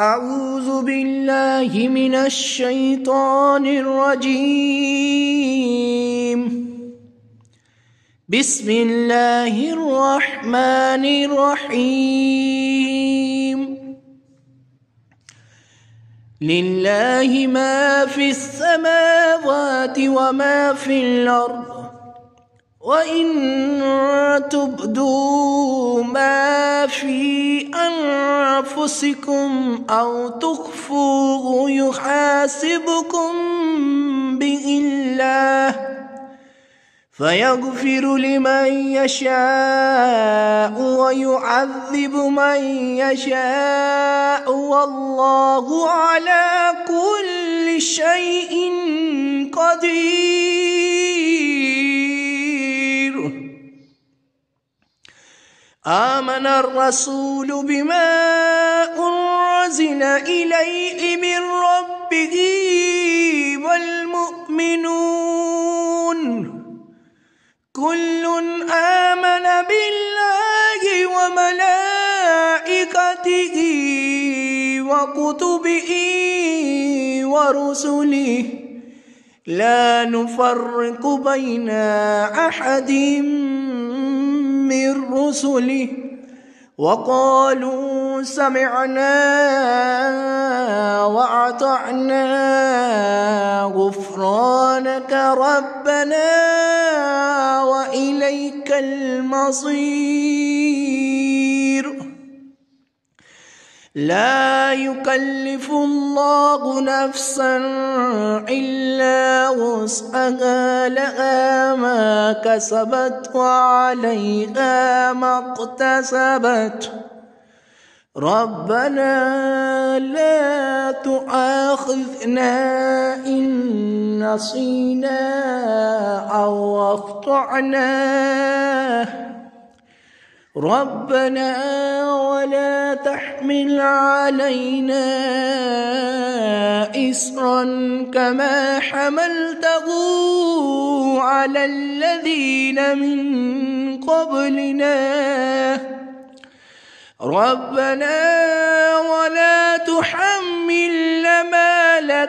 أعوذ بالله من الشيطان الرجيم. بسم الله الرحمن الرحيم. لله ما في السماوات وما في الأرض، وإن تبدوا ما في أنفسكم أو تخفوه يحاسبكم به الله، فيغفر لمن يشاء ويعذب من يشاء، والله على كل شيء قدير. آمن الرسول بما أنزل إليه من ربه والمؤمنون كل آمن بالله وملائكته وكتبه ورسله لا نفرق بين أحد من رسله، وقالوا سمعنا وأطعنا غفرانك ربنا وإليك المصير. لا يكلف الله نفسا إلا وسعها، لها ما كسبت وعليها ما اكتسبت. ربنا لا تؤاخذنا إن نسينا أو أخطأنا، ربنا ولا تحمل علينا إصرا كما حملته على الذين من قبلنا، ربنا ولا تحملنا ما لا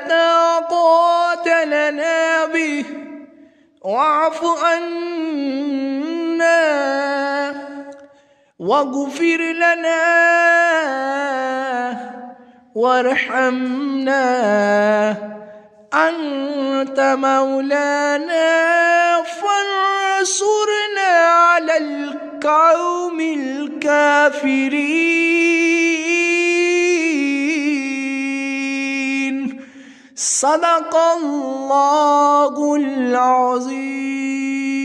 طاقة لنا به، واعف عنا واغفر لنا وارحمنا، أنت مولانا فانصرنا على القوم الكافرين. صدق الله العظيم.